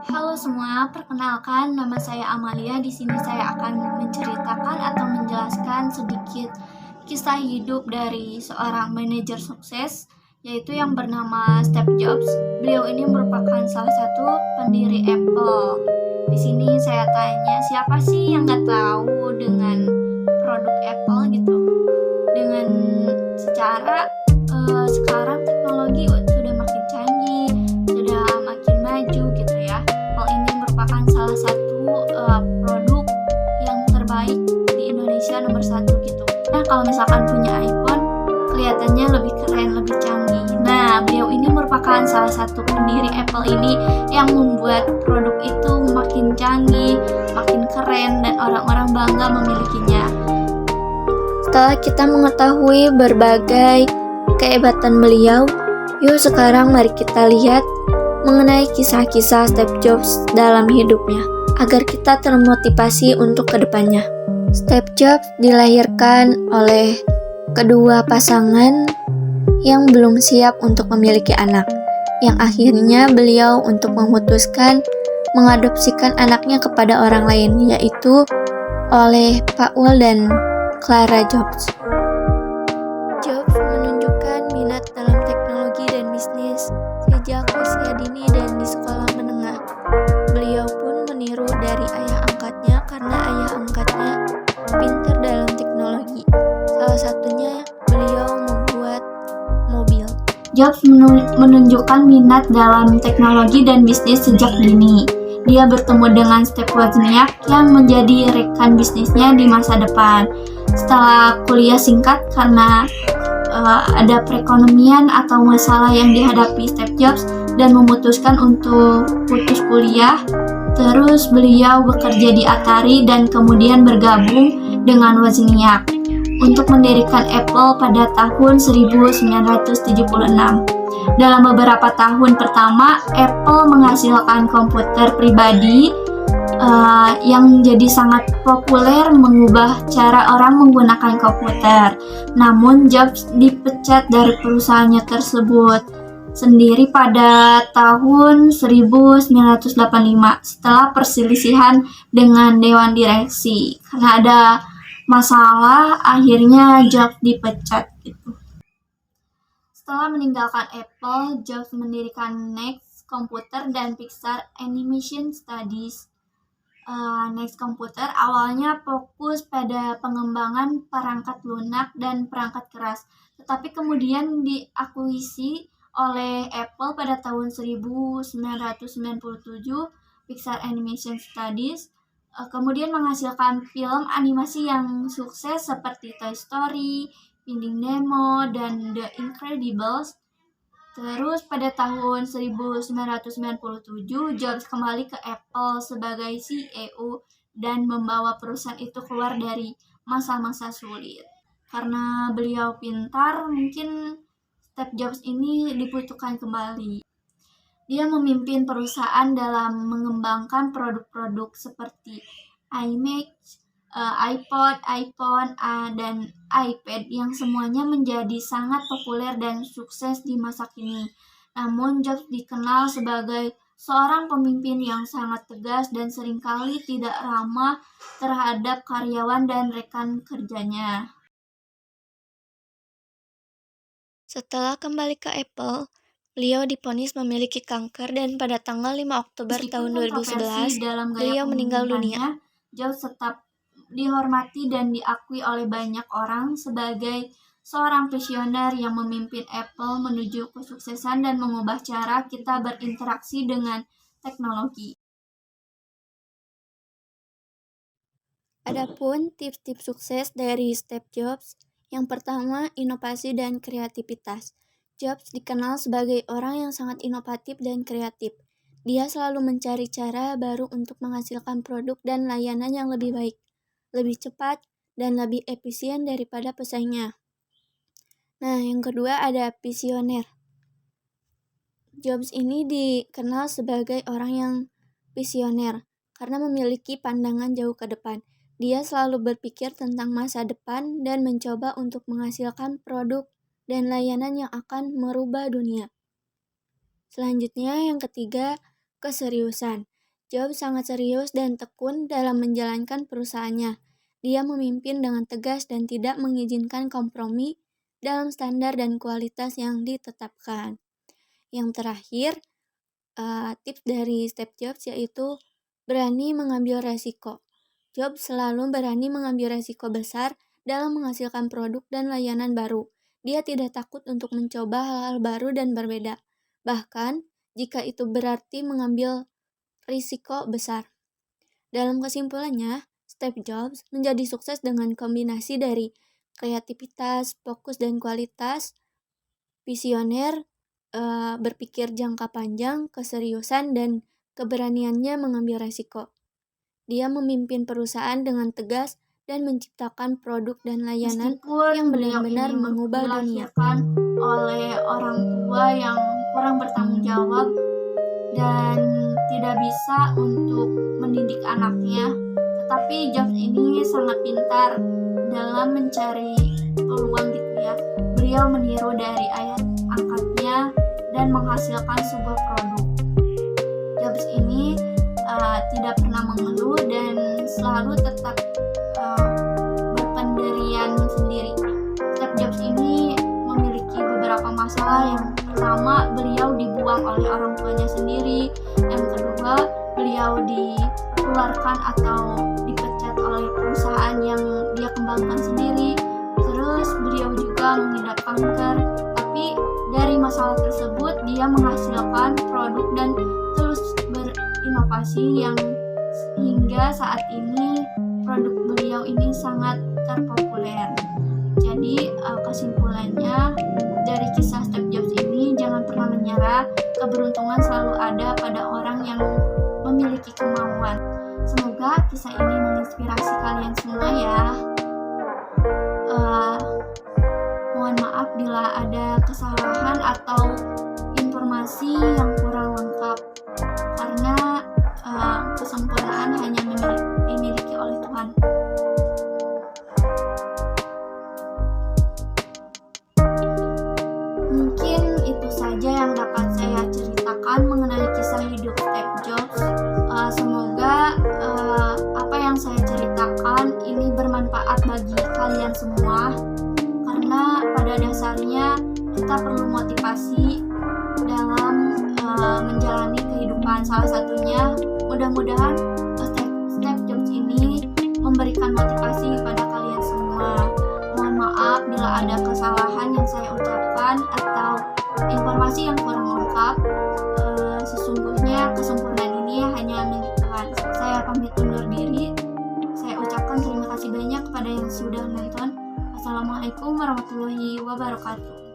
Halo semua, perkenalkan nama saya Amalia. Di sini saya akan menceritakan atau menjelaskan sedikit kisah hidup dari seorang manajer sukses, yaitu yang bernama Steve Jobs. Beliau ini merupakan salah satu pendiri Apple. Di sini saya tanya, siapa sih yang nggak tahu dengan produk Apple gitu? Dengan secara sekarang teknologi sudah makin canggih, sudah makin maju gitu ya. Hal ini merupakan salah satu produk yang terbaik di Indonesia nomor satu gitu. Nah, kalau misalkan punya iPhone, kelihatannya lebih keren, lebih canggih. Nah, beliau ini merupakan salah satu pendiri Apple ini yang membuat produk itu makin canggih, makin keren, dan orang-orang bangga memilikinya. Setelah kita mengetahui berbagai kehebatan beliau, yuk sekarang mari kita lihat mengenai kisah-kisah Steve Jobs dalam hidupnya, agar kita termotivasi untuk kedepannya. Steve Jobs dilahirkan oleh kedua pasangan yang belum siap untuk memiliki anak, yang akhirnya beliau untuk memutuskan mengadopsikan anaknya kepada orang lain, yaitu oleh Paul dan Clara Jobs. Jobs menunjukkan minat dalam teknologi dan bisnis sejak usia dini dan di sekolah menengah. Beliau pun meniru dari ayah angkatnya karena ayah angkatnya pintar dalam teknologi. Salah satunya beliau membuat mobil. Jobs menunjukkan minat dalam teknologi dan bisnis sejak dini. Dia bertemu dengan Steve Wozniak yang menjadi rekan bisnisnya di masa depan. Setelah kuliah singkat karena ada perekonomian atau masalah yang dihadapi Steve Jobs dan memutuskan untuk putus kuliah. Terus beliau bekerja di Atari dan kemudian bergabung dengan Wozniak untuk mendirikan Apple pada tahun 1976. Dalam beberapa tahun pertama, Apple menghasilkan komputer pribadi yang jadi sangat populer, mengubah cara orang menggunakan komputer. Namun Jobs dipecat dari perusahaannya tersebut sendiri pada tahun 1985 setelah perselisihan dengan dewan direksi. Karena ada masalah, akhirnya Jobs dipecat gitu. Setelah meninggalkan Apple, Jobs mendirikan Next Computer dan Pixar Animation Studios. Next Computer awalnya fokus pada pengembangan perangkat lunak dan perangkat keras, tetapi kemudian diakuisisi oleh Apple pada tahun 1997. Pixar Animation Studios kemudian menghasilkan film animasi yang sukses seperti Toy Story, Finding Nemo, dan The Incredibles. Terus pada tahun 1997, Jobs kembali ke Apple sebagai CEO dan membawa perusahaan itu keluar dari masa-masa sulit. Karena beliau pintar, mungkin Steve Jobs ini dibutuhkan kembali. Dia memimpin perusahaan dalam mengembangkan produk-produk seperti iMac, iPod, iPhone, dan iPad yang semuanya menjadi sangat populer dan sukses di masa kini. Namun Jobs dikenal sebagai seorang pemimpin yang sangat tegas dan seringkali tidak ramah terhadap karyawan dan rekan kerjanya. Setelah kembali ke Apple, beliau divonis memiliki kanker dan pada tanggal 5 Oktober tahun 2011, beliau meninggal dunia. Jobs tetap dihormati dan diakui oleh banyak orang sebagai seorang visioner yang memimpin Apple menuju kesuksesan dan mengubah cara kita berinteraksi dengan teknologi. Adapun tips-tips sukses dari Steve Jobs, yang pertama, inovasi dan kreativitas. Jobs dikenal sebagai orang yang sangat inovatif dan kreatif. Dia selalu mencari cara baru untuk menghasilkan produk dan layanan yang lebih baik, lebih cepat, dan lebih efisien daripada pesaingnya. Nah, yang kedua ada visioner. Jobs ini dikenal sebagai orang yang visioner karena memiliki pandangan jauh ke depan. Dia selalu berpikir tentang masa depan dan mencoba untuk menghasilkan produk dan layanan yang akan merubah dunia. Selanjutnya, yang ketiga, Keseriusan. Jobs sangat serius dan tekun dalam menjalankan perusahaannya. Dia memimpin dengan tegas dan tidak mengizinkan kompromi dalam standar dan kualitas yang ditetapkan. Yang terakhir, tips dari Steve Jobs yaitu berani mengambil resiko. Jobs selalu berani mengambil resiko besar dalam menghasilkan produk dan layanan baru. Dia tidak takut untuk mencoba hal-hal baru dan berbeda. Bahkan, jika itu berarti mengambil risiko besar. Dalam kesimpulannya, Steve Jobs menjadi sukses dengan kombinasi dari kreativitas, fokus dan kualitas, visioner, berpikir jangka panjang, keseriusan, dan keberaniannya mengambil resiko. Dia memimpin perusahaan dengan tegas dan menciptakan produk dan layanan yang benar-benar mengubah dunia. Oleh orang tua yang kurang bertanggung jawab dan tidak bisa untuk mendidik anaknya, tetapi Jobs ini sangat pintar dalam mencari peluang gitu ya. Beliau meniru dari ayah angkatnya dan menghasilkan sebuah produk. Jobs ini tidak pernah mengeluh dan selalu tetap berpendirian sendiri. Steve Jobs ini memiliki beberapa masalah. Yang pertama, beliau dibuang oleh orang tuanya sendiri. Yang kedua, beliau dikeluarkan atau dipecat oleh perusahaan yang dia kembangkan sendiri. Terus beliau juga mengidap kanker. Tapi dari masalah tersebut dia menghasilkan produk dan terus berinovasi yang hingga saat ini produk beliau ini sangat terpopuler. Jadi kesimpulannya dari kisah Steve Jobs ini, jangan pernah menyerah. Keberuntungan selalu ada pada orang yang memiliki kemauan. Semoga kisah ini menginspirasi kalian semua ya. Mohon maaf bila ada kesalahan atau informasi yang kurang lengkap, karena kesempurnaan hanya dimiliki oleh Tuhan. Mungkin itu saja yang dapat saya ceritakan mengenai kisah hidup Steve Jobs. Semoga apa yang saya ceritakan ini bermanfaat bagi kalian semua, karena pada dasarnya kita perlu motivasi dalam menjalani kehidupan. Salah satunya, mudah-mudahan Steve Jobs ini memberikan motivasi kepada kalian semua. Mohon maaf bila ada kesalahan yang saya ucapkan atau informasi yang kurang lengkap. Sesungguhnya kesempurnaan ini hanya milik Tuhan. Saya pamit undur diri. Saya ucapkan terima kasih banyak kepada yang sudah nonton. Assalamualaikum warahmatullahi wabarakatuh.